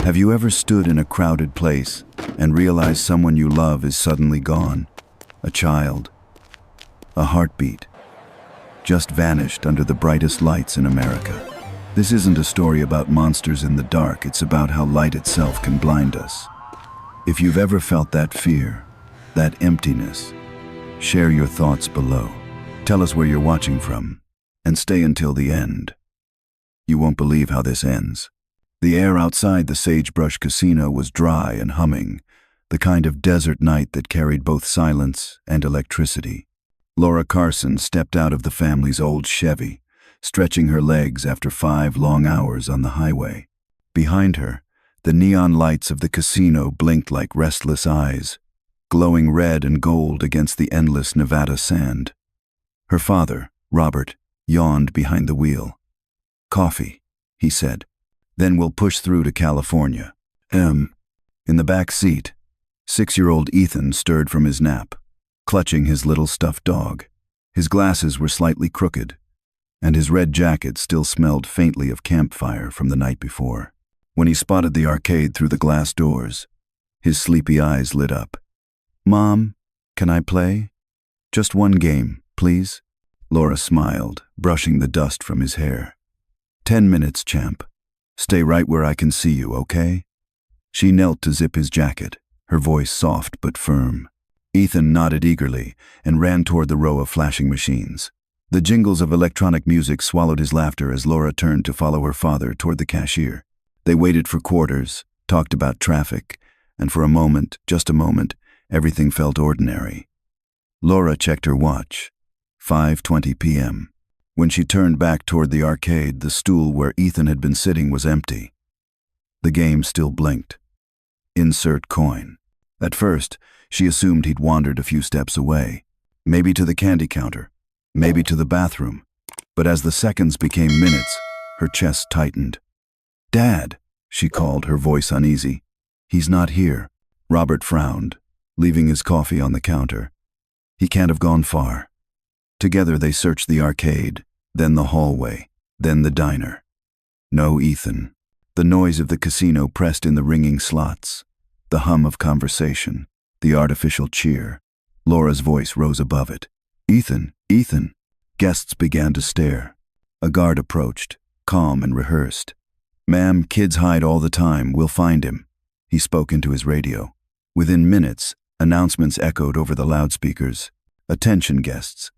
Have you ever stood in a crowded place and realized someone you love is suddenly gone? A child, a heartbeat, just vanished under the brightest lights in America. This isn't a story about monsters in the dark, it's about how light itself can blind us. If you've ever felt that fear, that emptiness, share your thoughts below. Tell us where you're watching from, and stay until the end. You won't believe how this ends. The air outside the Sagebrush Casino was dry and humming, the kind of desert night that carried both silence and electricity. Laura Carson stepped out of the family's old Chevy, stretching her legs after 5 long hours on the highway. Behind her, the neon lights of the casino blinked like restless eyes, glowing red and gold against the endless Nevada sand. Her father, Robert, yawned behind the wheel. "Coffee," he said. "Then we'll push through to California." In the back seat, 6-year-old Ethan stirred from his nap, clutching his little stuffed dog. His glasses were slightly crooked, and his red jacket still smelled faintly of campfire from the night before. When he spotted the arcade through the glass doors, his sleepy eyes lit up. "Mom, can I play? Just one game, please?" Laura smiled, brushing the dust from his hair. "10 minutes, champ. Stay right where I can see you, okay?" She knelt to zip his jacket, her voice soft but firm. Ethan nodded eagerly and ran toward the row of flashing machines. The jingles of electronic music swallowed his laughter as Laura turned to follow her father toward the cashier. They waited for quarters, talked about traffic, and for a moment, just a moment, everything felt ordinary. Laura checked her watch. 5:20 p.m. When she turned back toward the arcade, the stool where Ethan had been sitting was empty. The game still blinked. Insert coin. At first, she assumed he'd wandered a few steps away, maybe to the candy counter, maybe to the bathroom. But as the seconds became minutes, her chest tightened. "Dad," she called, her voice uneasy. "He's not here." Robert frowned, leaving his coffee on the counter. "He can't have gone far." Together they searched the arcade, then the hallway, then the diner. No Ethan. The noise of the casino pressed in the ringing slots, the hum of conversation, the artificial cheer. Laura's voice rose above it. "Ethan, Ethan." Guests began to stare. A guard approached, calm and rehearsed. "Ma'am, kids hide all the time. We'll find him." He spoke into his radio. Within minutes, announcements echoed over the loudspeakers. "Attention guests.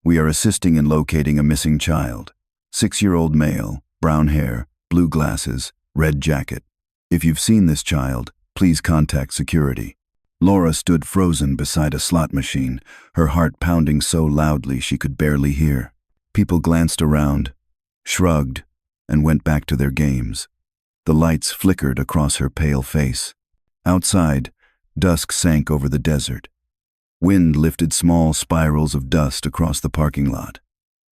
We are assisting in locating a missing child. 6-year-old male, brown hair, blue glasses, red jacket. If you've seen this child, please contact security." Laura stood frozen beside a slot machine, her heart pounding so loudly she could barely hear. People glanced around, shrugged, and went back to their games. The lights flickered across her pale face. Outside, dusk sank over the desert. Wind lifted small spirals of dust across the parking lot.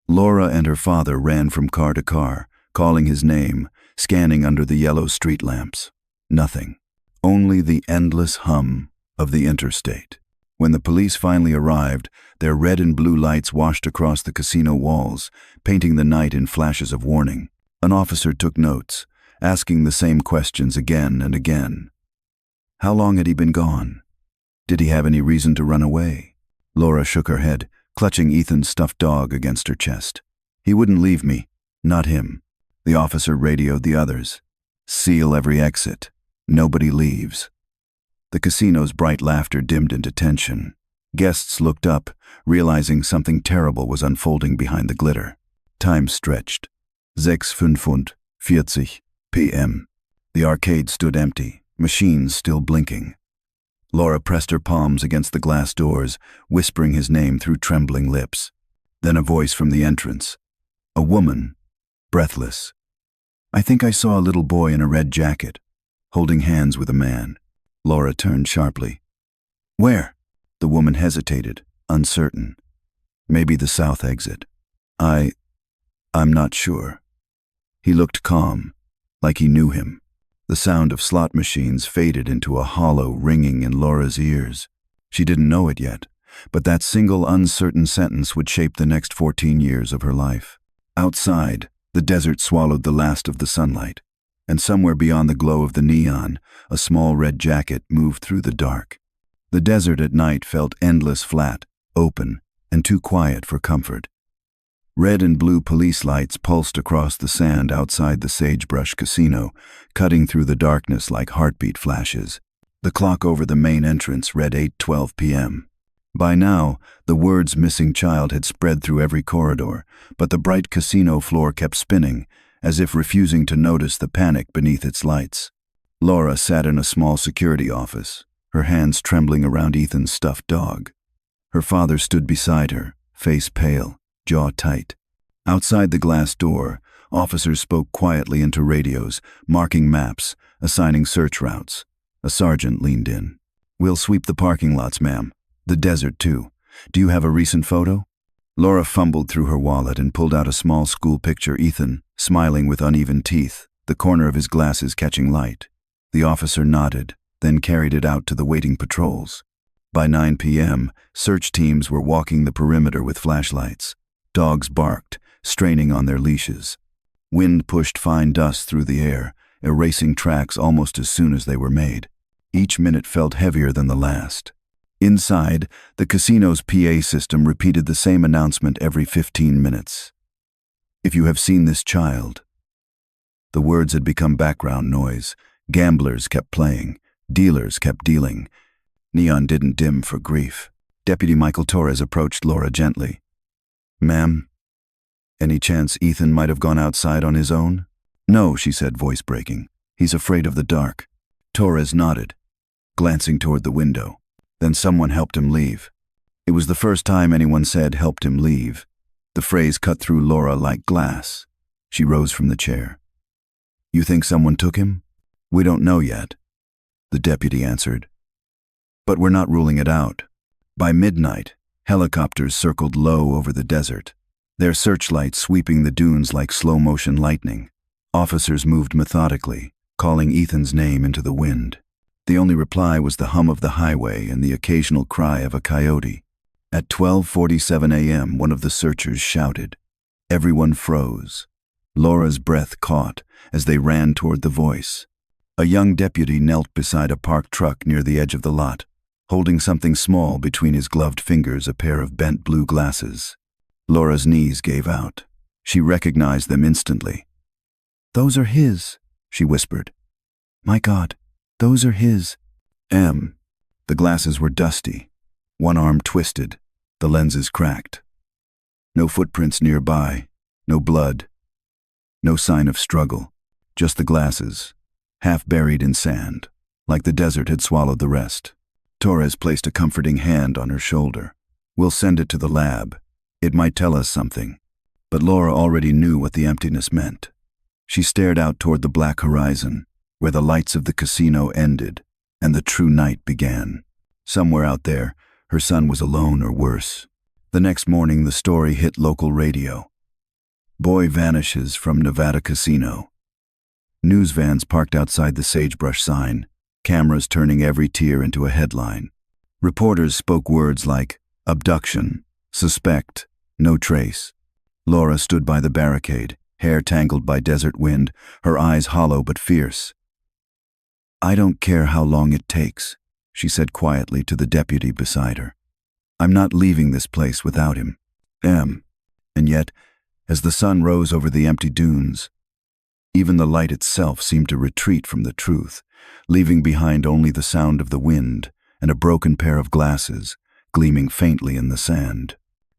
Laura and her father ran from car to car, calling his name, scanning under the yellow street lamps. Nothing. Only the endless hum of the interstate. When the police finally arrived, their red and blue lights washed across the casino walls, painting the night in flashes of warning. An officer took notes, asking the same questions again and again. How long had he been gone? Did he have any reason to run away? Laura shook her head, clutching Ethan's stuffed dog against her chest. "He wouldn't leave me. Not him." The officer radioed the others. "Seal every exit. Nobody leaves." The casino's bright laughter dimmed into tension. Guests looked up, realizing something terrible was unfolding behind the glitter. Time stretched. 6:45 p.m. The arcade stood empty, machines still blinking. Laura pressed her palms against the glass doors, whispering his name through trembling lips. Then a voice from the entrance. A woman, breathless. "I think I saw a little boy in a red jacket, holding hands with a man." Laura turned sharply. "Where?" The woman hesitated, uncertain. "Maybe the south exit. I'm not sure." He looked calm, like he knew him. The sound of slot machines faded into a hollow ringing in Laura's ears. She didn't know it yet, but that single uncertain sentence would shape the next 14 years of her life. Outside, the desert swallowed the last of the sunlight. and somewhere beyond the glow of the neon, a small red jacket moved through the dark. The desert at night felt endless, flat, open, and too quiet for comfort. Red and blue police lights pulsed across the sand outside the Sagebrush Casino, cutting through the darkness like heartbeat flashes. The clock over the main entrance read 8:12 p.m. By now, the words "missing child" had spread through every corridor, but the bright casino floor kept spinning, as if refusing to notice the panic beneath its lights. Laura sat in a small security office, her hands trembling around Ethan's stuffed dog. Her father stood beside her, face pale, jaw tight. Outside the glass door, officers spoke quietly into radios, marking maps, assigning search routes. A sergeant leaned in. "We'll sweep the parking lots, ma'am. The desert, too. Do you have a recent photo?" Laura fumbled through her wallet and pulled out a small school picture. Ethan, smiling with uneven teeth, the corner of his glasses catching light. The officer nodded, then carried it out to the waiting patrols. By 9 p.m., search teams were walking the perimeter with flashlights. Dogs barked, straining on their leashes. Wind pushed fine dust through the air, erasing tracks almost as soon as they were made. Each minute felt heavier than the last. Inside, the casino's PA system repeated the same announcement every 15 minutes. "If you have seen this child." The words had become background noise. Gamblers kept playing. Dealers kept dealing. Neon didn't dim for grief. Deputy Michael Torres approached Laura gently. "Ma'am, any chance Ethan might have gone outside on his own?" "No," she said, voice breaking. "He's afraid of the dark." Torres nodded, glancing toward the window. Then someone helped him leave. It was the first time anyone said "helped him leave." The phrase cut through Laura like glass. She rose from the chair. "You think someone took him?" "We don't know yet," the deputy answered. "But we're not ruling it out." By midnight, helicopters circled low over the desert, their searchlights sweeping the dunes like slow-motion lightning. Officers moved methodically, calling Ethan's name into the wind. The only reply was the hum of the highway and the occasional cry of a coyote. At 12:47 a.m., one of the searchers shouted. Everyone froze. Laura's breath caught as they ran toward the voice. A young deputy knelt beside a parked truck near the edge of the lot, holding something small between his gloved fingers, a pair of bent blue glasses. Laura's knees gave out. She recognized them instantly. "Those are his," she whispered. "My God, those are his." The glasses were dusty, one arm twisted, the lenses cracked. No footprints nearby, no blood, no sign of struggle, just the glasses, half buried in sand, like the desert had swallowed the rest. Torres placed a comforting hand on her shoulder. "We'll send it to the lab. It might tell us something." But Laura already knew what the emptiness meant. She stared out toward the black horizon, where the lights of the casino ended and the true night began. Somewhere out there, her son was alone or worse. The next morning, the story hit local radio. "Boy vanishes from Nevada casino." News vans parked outside the Sagebrush sign, cameras turning every tear into a headline. Reporters spoke words like abduction, suspect, no trace. Laura stood by the barricade, hair tangled by desert wind, her eyes hollow but fierce. "I don't care how long it takes," she said quietly to the deputy beside her. "I'm not leaving this place without him." And yet, as the sun rose over the empty dunes, even the light itself seemed to retreat from the truth, leaving behind only the sound of the wind and a broken pair of glasses gleaming faintly in the sand.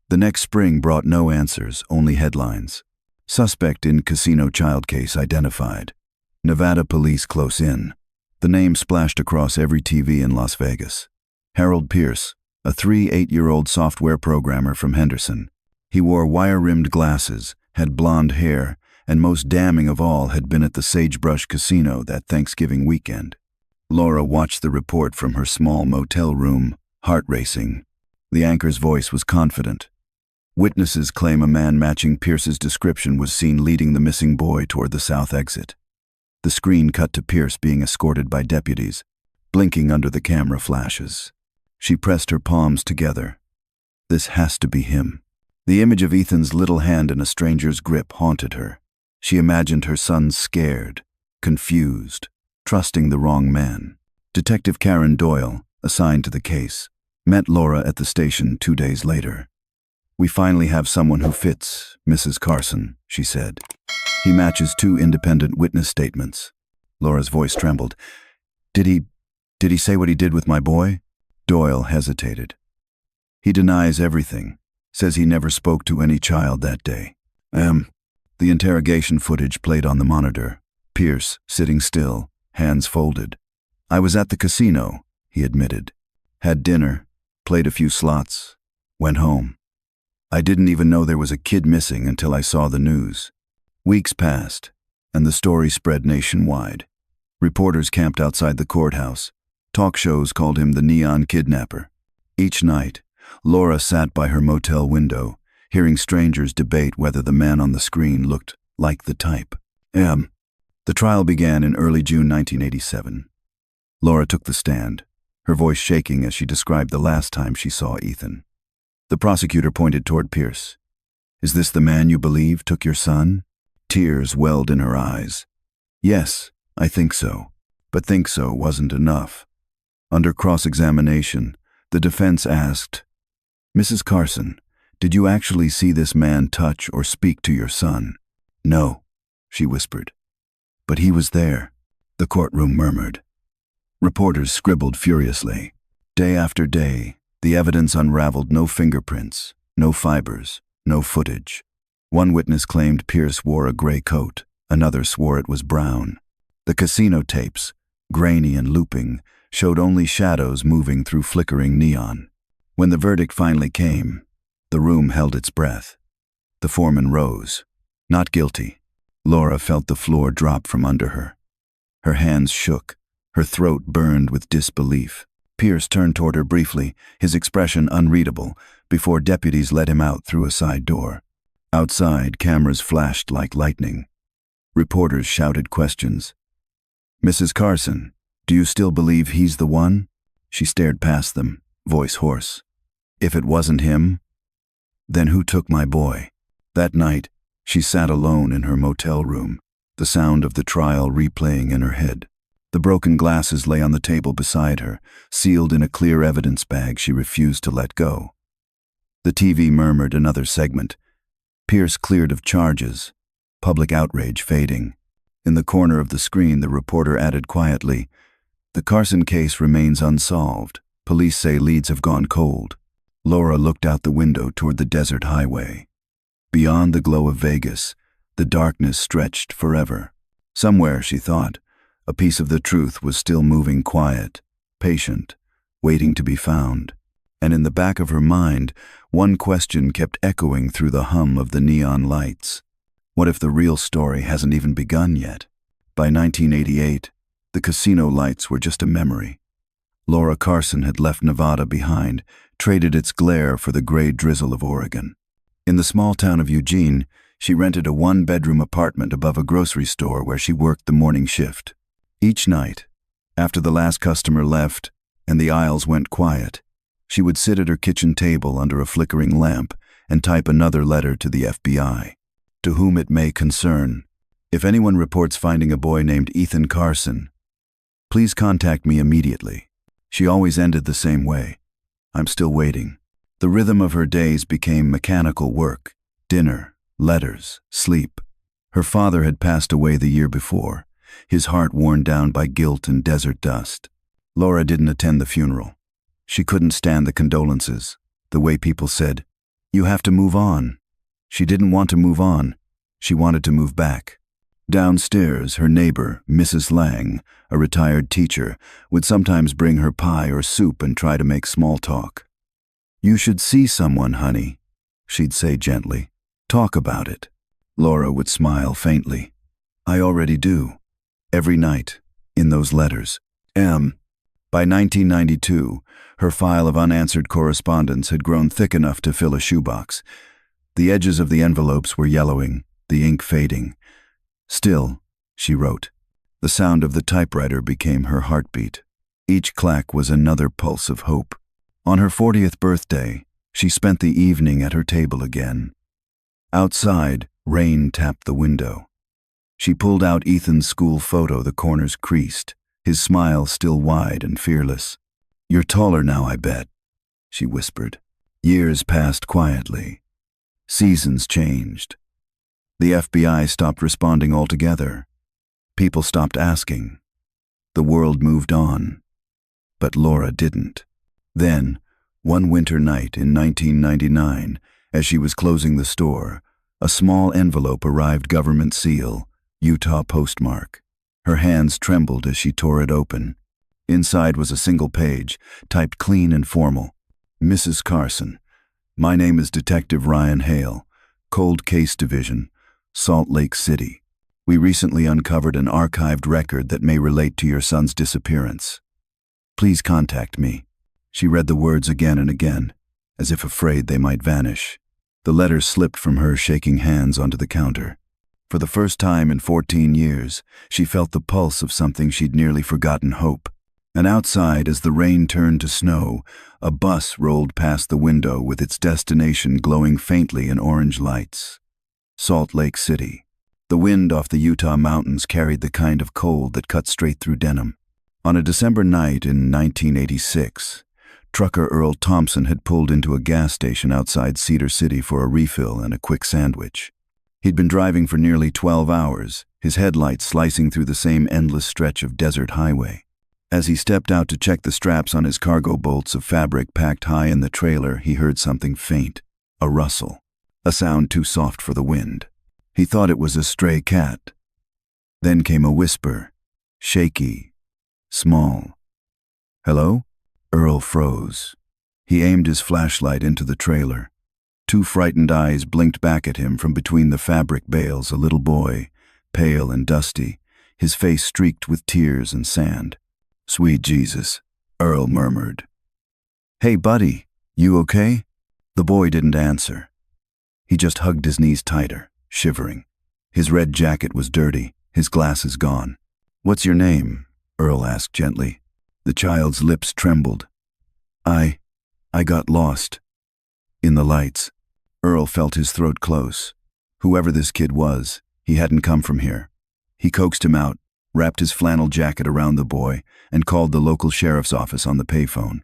The next spring brought no answers, only headlines. "Suspect in casino child case identified. Nevada police close in." The name splashed across every TV in Las Vegas. Harold Pierce, a 8-year-old software programmer from Henderson. He wore wire-rimmed glasses, had blonde hair, and most damning of all, had been at the Sagebrush Casino that Thanksgiving weekend. Laura watched the report from her small motel room, heart racing. The anchor's voice was confident. Witnesses claim a man matching Pierce's description was seen leading the missing boy toward the south exit. The screen cut to Pierce being escorted by deputies, blinking under the camera flashes. She pressed her palms together. This has to be him. The image of Ethan's little hand in a stranger's grip haunted her. She imagined her son scared, confused, trusting the wrong man. Detective Karen Doyle, assigned to the case, met Laura at the station 2 days later. "We finally have someone who fits, Mrs. Carson," she said. "He matches 2 independent witness statements." Laura's voice trembled. Did he say what he did with my boy?" Doyle hesitated. "He denies everything, says he never spoke to any child that day." The interrogation footage played on the monitor. Pierce, sitting still, hands folded. "I was at the casino," he admitted. "Had dinner, played a few slots, went home. I didn't even know there was a kid missing until I saw the news." Weeks passed, and the story spread nationwide. Reporters camped outside the courthouse. Talk shows called him the Neon Kidnapper. Each night, Laura sat by her motel window, hearing strangers debate whether the man on the screen looked like the type. The trial began in early June 1987. Laura took the stand, her voice shaking as she described the last time she saw Ethan. The prosecutor pointed toward Pierce. "Is this the man you believe took your son?" Tears welled in her eyes. "Yes, I think so." But think so wasn't enough. Under cross-examination, the defense asked, "Mrs. Carson, did you actually see this man touch or speak to your son?" "No," she whispered. "But he was there," the courtroom murmured. Reporters scribbled furiously. Day after day, the evidence unraveled. No fingerprints, no fibers, no footage. One witness claimed Pierce wore a gray coat, another swore it was brown. The casino tapes, grainy and looping, showed only shadows moving through flickering neon. When the verdict finally came, the room held its breath. The foreman rose. "Not guilty." Laura felt the floor drop from under her. Her hands shook, her throat burned with disbelief. Pierce turned toward her briefly, his expression unreadable, before deputies let him out through a side door. Outside, cameras flashed like lightning. Reporters shouted questions. "Mrs. Carson, do you still believe he's the one?" She stared past them, voice hoarse. "If it wasn't him, then who took my boy?" That night, she sat alone in her motel room, the sound of the trial replaying in her head. The broken glasses lay on the table beside her, sealed in a clear evidence bag she refused to let go. The TV murmured another segment. Pierce cleared of charges, public outrage fading. In the corner of the screen, the reporter added quietly, "The Carson case remains unsolved. Police say leads have gone cold." Laura looked out the window toward the desert highway. Beyond the glow of Vegas, the darkness stretched forever. Somewhere, she thought, a piece of the truth was still moving quiet, patient, waiting to be found. And in the back of her mind, one question kept echoing through the hum of the neon lights. What if the real story hasn't even begun yet? By 1988, the casino lights were just a memory. Laura Carson had left Nevada behind, traded its glare for the gray drizzle of Oregon. In the small town of Eugene, she rented a 1-bedroom apartment above a grocery store where she worked the morning shift. Each night, after the last customer left and the aisles went quiet, she would sit at her kitchen table under a flickering lamp and type another letter to the FBI. To whom it may concern, if anyone reports finding a boy named Ethan Carson, please contact me immediately. She always ended the same way. I'm still waiting. The rhythm of her days became mechanical work, dinner, letters, sleep. Her father had passed away the year before, his heart worn down by guilt and desert dust. Laura didn't attend the funeral. She couldn't stand the condolences, the way people said, "You have to move on." She didn't want to move on. She wanted to move back. Downstairs, her neighbor, Mrs. Lang, a retired teacher, would sometimes bring her pie or soup and try to make small talk. "You should see someone, honey," she'd say gently. "Talk about it." Laura would smile faintly. "I already do. Every night, in those letters." By 1992, her file of unanswered correspondence had grown thick enough to fill a shoebox. The edges of the envelopes were yellowing, the ink fading. "Still," she wrote. The sound of the typewriter became her heartbeat. Each clack was another pulse of hope. On her 40th birthday, she spent the evening at her table again. Outside, rain tapped the window. She pulled out Ethan's school photo, the corners creased, his smile still wide and fearless. "You're taller now, I bet," she whispered. Years passed quietly. Seasons changed. The FBI stopped responding altogether. People stopped asking. The world moved on. But Laura didn't. Then, one winter night in 1999, as she was closing the store, a small envelope arrived, government seal, Utah postmark. Her hands trembled as she tore it open. Inside was a single page, typed clean and formal. "Mrs. Carson, my name is Detective Ryan Hale, Cold Case Division, Salt Lake City. We recently uncovered an archived record that may relate to your son's disappearance. Please contact me." She read the words again and again, as if afraid they might vanish. The letter slipped from her shaking hands onto the counter. For the first time in 14 years, she felt the pulse of something she'd nearly forgotten: hope. And outside, as the rain turned to snow, a bus rolled past the window with its destination glowing faintly in orange lights. Salt Lake City. The wind off the Utah mountains carried the kind of cold that cut straight through denim. On a December night in 1986, trucker Earl Thompson had pulled into a gas station outside Cedar City for a refill and a quick sandwich. He'd been driving for nearly 12 hours, his headlights slicing through the same endless stretch of desert highway. As he stepped out to check the straps on his cargo bolts of fabric packed high in the trailer, he heard something faint, a rustle, a sound too soft for the wind. He thought it was a stray cat. Then came a whisper, shaky, small. "Hello?" Earl froze. He aimed his flashlight into the trailer. Two frightened eyes blinked back at him from between the fabric bales, a little boy, pale and dusty, his face streaked with tears and sand. "Sweet Jesus," Earl murmured. "Hey, buddy, you okay?" The boy didn't answer. He just hugged his knees tighter, shivering. His red jacket was dirty, his glasses gone. "What's your name?" Earl asked gently. The child's lips trembled. I got lost." In the lights, Earl felt his throat close. Whoever this kid was, he hadn't come from here. He coaxed him out, wrapped his flannel jacket around the boy, and called the local sheriff's office on the payphone.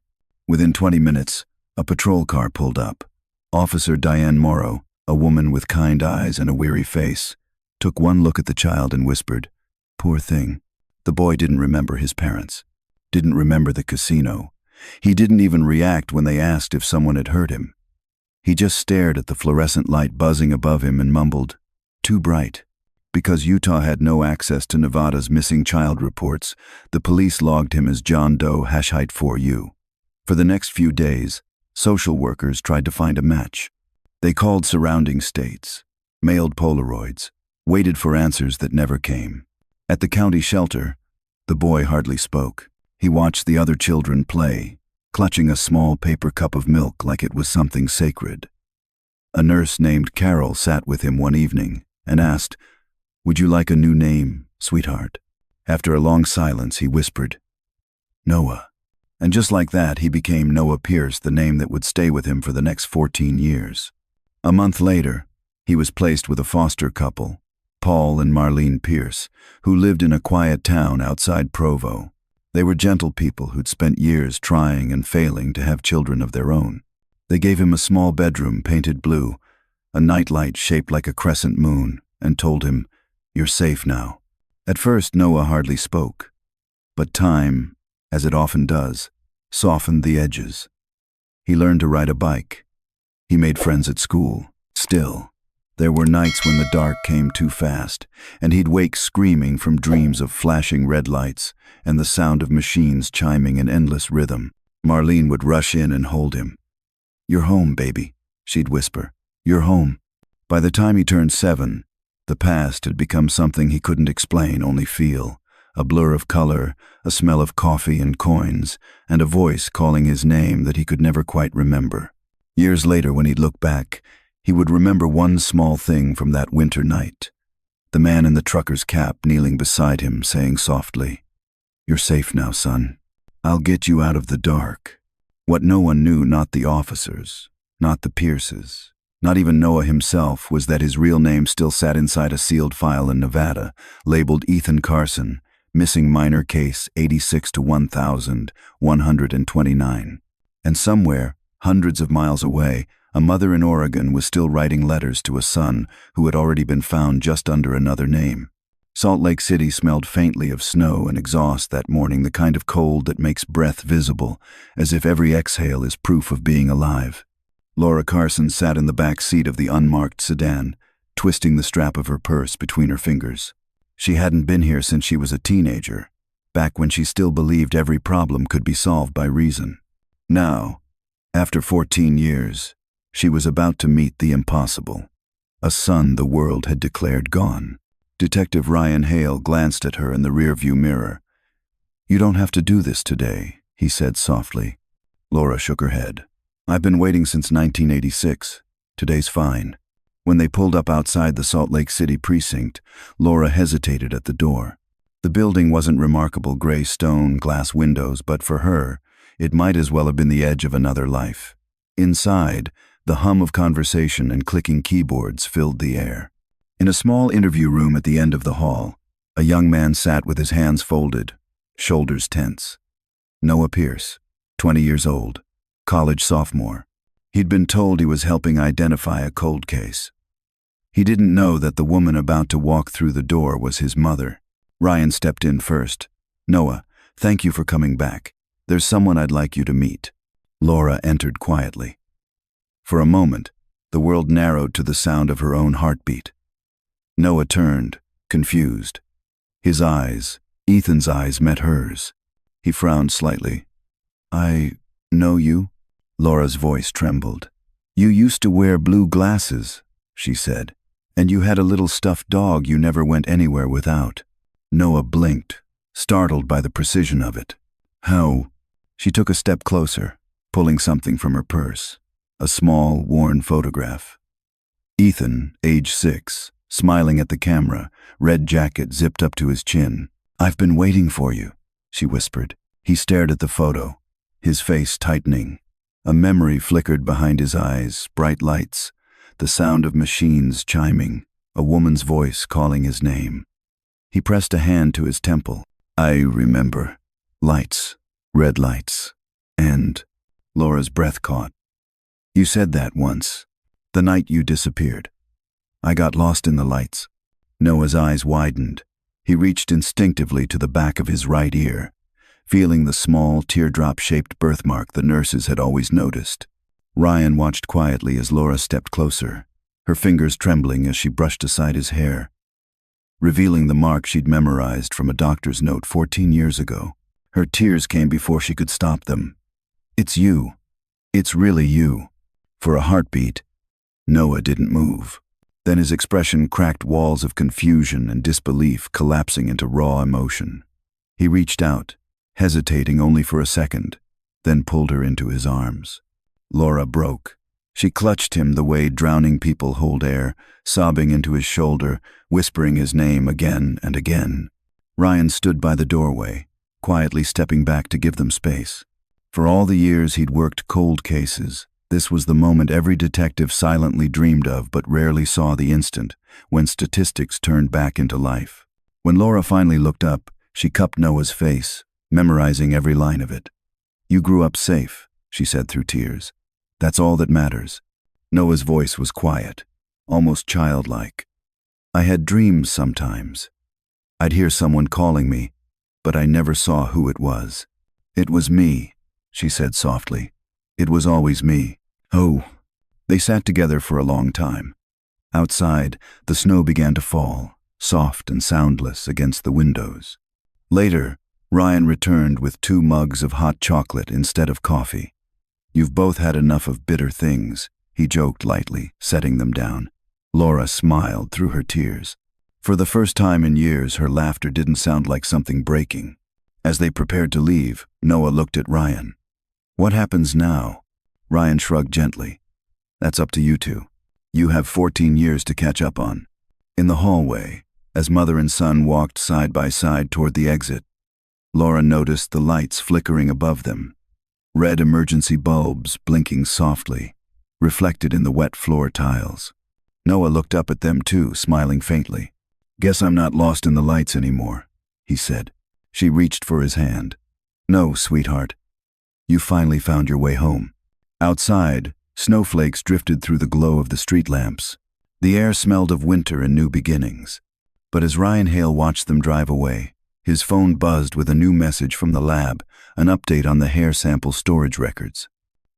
Within 20 minutes, a patrol car pulled up. Officer Diane Morrow, a woman with kind eyes and a weary face, took one look at the child and whispered, "Poor thing." The boy didn't remember his parents, didn't remember the casino. He didn't even react when they asked if someone had hurt him. He just stared at the fluorescent light buzzing above him and mumbled, "Too bright." Because Utah had no access to Nevada's missing child reports, the police logged him as John Doe # 4U. For the next few days, social workers tried to find a match. They called surrounding states, mailed Polaroids, waited for answers that never came. At the county shelter, the boy hardly spoke. He watched the other children play, clutching a small paper cup of milk like it was something sacred. A nurse named Carol sat with him one evening and asked, "Would you like a new name, sweetheart?" After a long silence, he whispered, "Noah." And just like that, he became Noah Pierce, the name that would stay with him for the next 14 years. A month later, he was placed with a foster couple, Paul and Marlene Pierce, who lived in a quiet town outside Provo. They were gentle people who'd spent years trying and failing to have children of their own. They gave him a small bedroom painted blue, a nightlight shaped like a crescent moon, and told him, "You're safe now." At first, Noah hardly spoke, but time, as it often does, softened the edges. He learned to ride a bike. He made friends at school. Still, there were nights when the dark came too fast, and he'd wake screaming from dreams of flashing red lights and the sound of machines chiming in endless rhythm. Marlene would rush in and hold him. "You're home, baby," she'd whisper. "You're home." By the time he turned 7, the past had become something he couldn't explain, only feel. A blur of color, a smell of coffee and coins, and a voice calling his name that he could never quite remember. Years later, when he'd look back, he would remember one small thing from that winter night. The man in the trucker's cap kneeling beside him, saying softly, "You're safe now, son. I'll get you out of the dark." What no one knew, not the officers, not the Pierces, Not even Noah himself was that his real name still sat inside a sealed file in Nevada, labeled Ethan Carson, missing minor case 86 to 1129. And somewhere, hundreds of miles away, a mother in Oregon was still writing letters to a son who had already been found just under another name. Salt Lake City smelled faintly of snow and exhaust that morning, the kind of cold that makes breath visible, as if every exhale is proof of being alive. Laura Carson sat in the back seat of the unmarked sedan, twisting the strap of her purse between her fingers. She hadn't been here since she was a teenager, back when she still believed every problem could be solved by reason. Now, after 14 years, she was about to meet the impossible. A son the world had declared gone. Detective Ryan Hale glanced at her in the rearview mirror. "You don't have to do this today," he said softly. Laura shook her head. "I've been waiting since 1986. Today's fine." When they pulled up outside the Salt Lake City precinct, Laura hesitated at the door. The building wasn't remarkable gray stone, glass windows, but for her, it might as well have been the edge of another life. Inside, the hum of conversation and clicking keyboards filled the air. In a small interview room at the end of the hall, a young man sat with his hands folded, shoulders tense. Noah Pierce, 20 years old, college sophomore. He'd been told he was helping identify a cold case. He didn't know that the woman about to walk through the door was his mother. Ryan stepped in first. "Noah, thank you for coming back. There's someone I'd like you to meet." Laura entered quietly. For a moment, the world narrowed to the sound of her own heartbeat. Noah turned, confused. His eyes, Ethan's eyes, met hers. He frowned slightly. "I know you?" Laura's voice trembled. "You used to wear blue glasses," she said, "and you had a little stuffed dog you never went anywhere without." Noah blinked, startled by the precision of it. "How?" She took a step closer, pulling something from her purse. A small, worn photograph. Ethan, age 6, smiling at the camera, red jacket zipped up to his chin. "I've been waiting for you," she whispered. He stared at the photo, his face tightening. A memory flickered behind his eyes, bright lights, the sound of machines chiming, a woman's voice calling his name. He pressed a hand to his temple. "I remember. Lights, red lights, and..." Laura's breath caught. "You said that once, the night you disappeared. I got lost in the lights." Noah's eyes widened. He reached instinctively to the back of his right ear, feeling the small, teardrop-shaped birthmark the nurses had always noticed. Ryan watched quietly as Laura stepped closer, her fingers trembling as she brushed aside his hair, revealing the mark she'd memorized from a doctor's note 14 years ago. Her tears came before she could stop them. "It's you. It's really you." For a heartbeat, Noah didn't move. Then his expression cracked walls of confusion and disbelief, collapsing into raw emotion. He reached out, hesitating only for a second, then pulled her into his arms. Laura broke. She clutched him the way drowning people hold air, sobbing into his shoulder, whispering his name again and again. Ryan stood by the doorway, quietly stepping back to give them space. For all the years he'd worked cold cases, this was the moment every detective silently dreamed of but rarely saw, the instant when statistics turned back into life. When Laura finally looked up, she cupped Noah's face, memorizing every line of it. "You grew up safe," she said through tears. "That's all that matters." Noah's voice was quiet, almost childlike. "I had dreams sometimes. I'd hear someone calling me, but I never saw who it was. It was me," she said softly. "It was always me." "Oh." They sat together for a long time. Outside, the snow began to fall, soft and soundless against the windows. Later, Ryan returned with 2 mugs of hot chocolate instead of coffee. "You've both had enough of bitter things," he joked lightly, setting them down. Laura smiled through her tears. For the first time in years, her laughter didn't sound like something breaking. As they prepared to leave, Noah looked at Ryan. "What happens now?" Ryan shrugged gently. "That's up to you two. You have 14 years to catch up on." In the hallway, as mother and son walked side by side toward the exit, Laura noticed the lights flickering above them, red emergency bulbs blinking softly. reflected in the wet floor tiles. Noah looked up at them too, smiling faintly. "Guess I'm not lost in the lights anymore," he said. She reached for his hand. "No, sweetheart. You finally found your way home." Outside, snowflakes drifted through the glow of the street lamps. The air smelled of winter and new beginnings. But as Ryan Hale watched them drive away, his phone buzzed with a new message from the lab, an update on the hair sample storage records.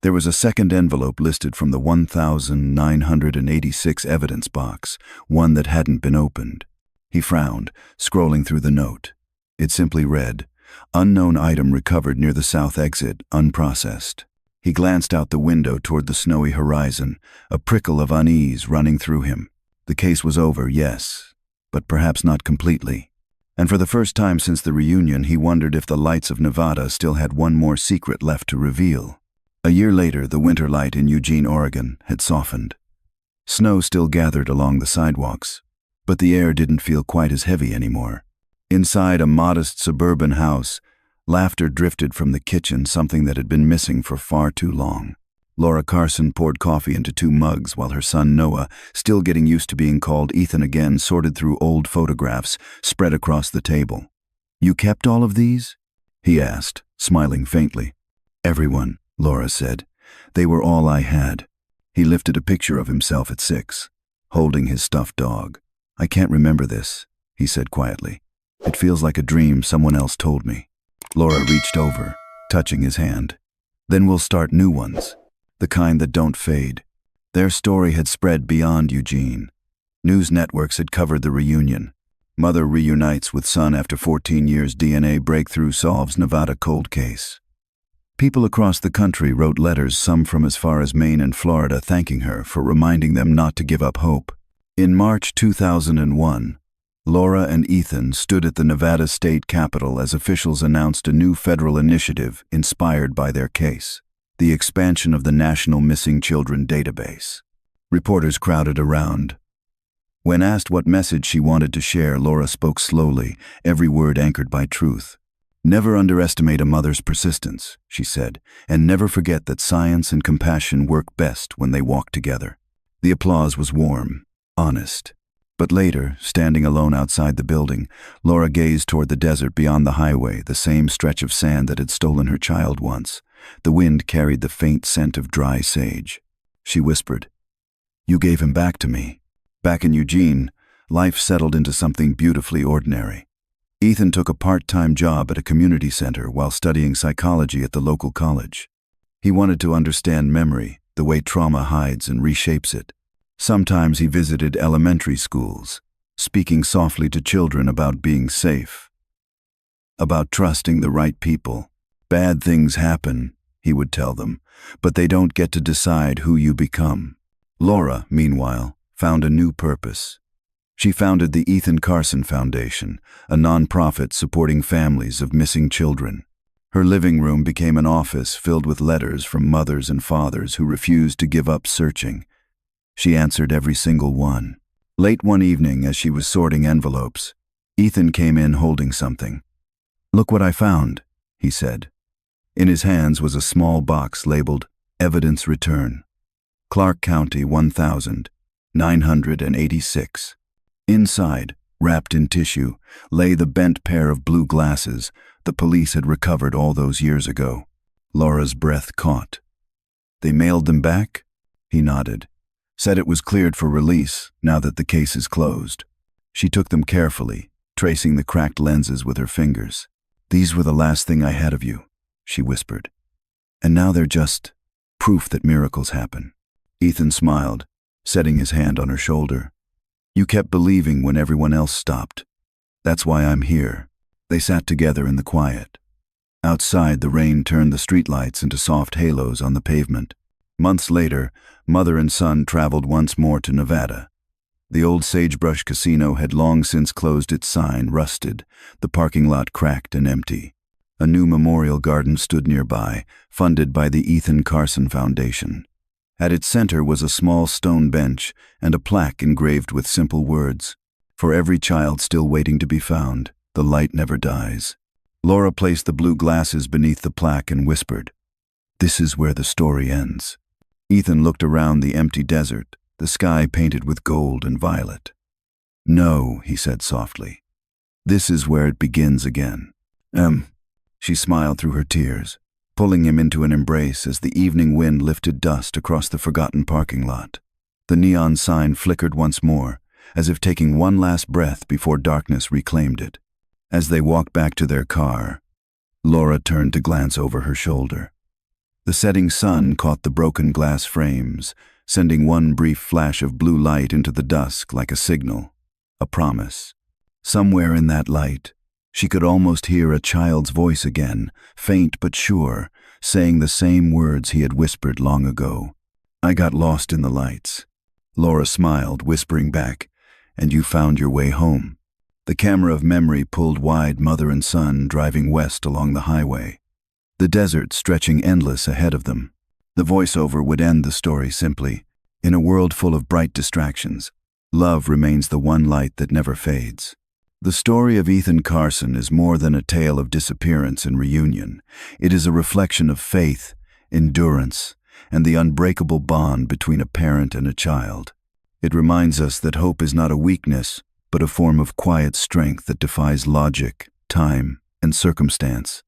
There was a second envelope listed from the 1986 evidence box, one that hadn't been opened. He frowned, scrolling through the note. It simply read, "Unknown item recovered near the south exit, unprocessed." He glanced out the window toward the snowy horizon, a prickle of unease running through him. The case was over, yes, but perhaps not completely. And for the first time since the reunion, he wondered if the lights of Nevada still had one more secret left to reveal. A year later, the winter light in Eugene, Oregon, had softened. Snow still gathered along the sidewalks, but the air didn't feel quite as heavy anymore. Inside a modest suburban house, laughter drifted from the kitchen, something that had been missing for far too long. Laura Carson poured coffee into 2 mugs while her son Noah, still getting used to being called Ethan again, sorted through old photographs spread across the table. "You kept all of these?" he asked, smiling faintly. "Everyone," Laura said. "They were all I had." He lifted a picture of himself at 6, holding his stuffed dog. "I can't remember this," he said quietly. "It feels like a dream someone else told me." Laura reached over, touching his hand. "Then we'll start new ones, the kind that don't fade." Their story had spread beyond Eugene. News networks had covered the reunion. Mother reunites with son after 14 years, DNA breakthrough solves Nevada cold case. People across the country wrote letters, some from as far as Maine and Florida, thanking her for reminding them not to give up hope. In March 2001, Laura and Ethan stood at the Nevada State Capitol as officials announced a new federal initiative inspired by their case, the expansion of the National Missing Children Database. Reporters crowded around. When asked what message she wanted to share, Laura spoke slowly, every word anchored by truth. "Never underestimate a mother's persistence," she said, "and never forget that science and compassion work best when they walk together." The applause was warm, honest. But later, standing alone outside the building, Laura gazed toward the desert beyond the highway, the same stretch of sand that had stolen her child once. The wind carried the faint scent of dry sage. She whispered, "You gave him back to me." Back in Eugene, life settled into something beautifully ordinary. Ethan took a part-time job at a community center while studying psychology at the local college. He wanted to understand memory, the way trauma hides and reshapes it. Sometimes he visited elementary schools, speaking softly to children about being safe, about trusting the right people. "Bad things happen," he would tell them, "but they don't get to decide who you become." Laura, meanwhile, found a new purpose. She founded the Ethan Carson Foundation, a nonprofit supporting families of missing children. Her living room became an office filled with letters from mothers and fathers who refused to give up searching. She answered every single one. Late one evening, as she was sorting envelopes, Ethan came in holding something. "Look what I found," he said. In his hands was a small box labeled "Evidence Return. Clark County 1986. Inside, wrapped in tissue, lay the bent pair of blue glasses the police had recovered all those years ago. Laura's breath caught. "They mailed them back?" He nodded. "Said it was cleared for release, now that the case is closed." She took them carefully, tracing the cracked lenses with her fingers. "These were the last thing I had of you," she whispered. "And now they're just proof that miracles happen." Ethan smiled, setting his hand on her shoulder. "You kept believing when everyone else stopped. That's why I'm here." They sat together in the quiet. Outside, the rain turned the streetlights into soft halos on the pavement. Months later, mother and son traveled once more to Nevada. The old Sagebrush Casino had long since closed its sign, rusted, the parking lot cracked and empty. A new memorial garden stood nearby, funded by the Ethan Carson Foundation. At its center was a small stone bench and a plaque engraved with simple words, "For every child still waiting to be found, the light never dies." Laura placed the blue glasses beneath the plaque and whispered, "This is where the story ends." Ethan looked around the empty desert, the sky painted with gold and violet. "No," he said softly. "This is where it begins again." She smiled through her tears, pulling him into an embrace as the evening wind lifted dust across the forgotten parking lot. The neon sign flickered once more, as if taking one last breath before darkness reclaimed it. As they walked back to their car, Laura turned to glance over her shoulder. The setting sun caught the broken glass frames, sending one brief flash of blue light into the dusk like a signal, a promise. Somewhere in that light, she could almost hear a child's voice again, faint but sure, saying the same words he had whispered long ago. "I got lost in the lights." Laura smiled, whispering back, "And you found your way home." The camera of memory pulled wide, mother and son driving west along the highway, the desert stretching endless ahead of them. The voiceover would end the story simply, "In a world full of bright distractions, love remains the one light that never fades." The story of Ethan Carson is more than a tale of disappearance and reunion. It is a reflection of faith, endurance, and the unbreakable bond between a parent and a child. It reminds us that hope is not a weakness, but a form of quiet strength that defies logic, time, and circumstance.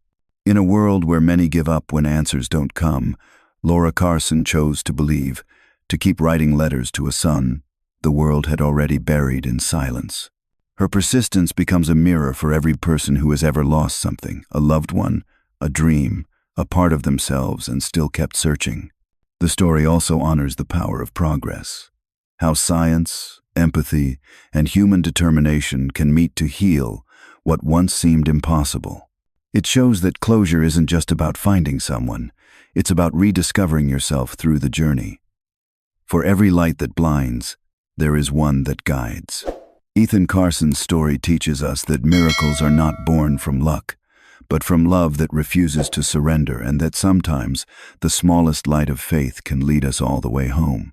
In a world where many give up when answers don't come, Laura Carson chose to believe, to keep writing letters to a son the world had already buried in silence. Her persistence becomes a mirror for every person who has ever lost something, a loved one, a dream, a part of themselves, and still kept searching. The story also honors the power of progress, how science, empathy, and human determination can meet to heal what once seemed impossible. It shows that closure isn't just about finding someone, it's about rediscovering yourself through the journey. For every light that blinds, there is one that guides. Ethan Carson's story teaches us that miracles are not born from luck, but from love that refuses to surrender, and that sometimes the smallest light of faith can lead us all the way home.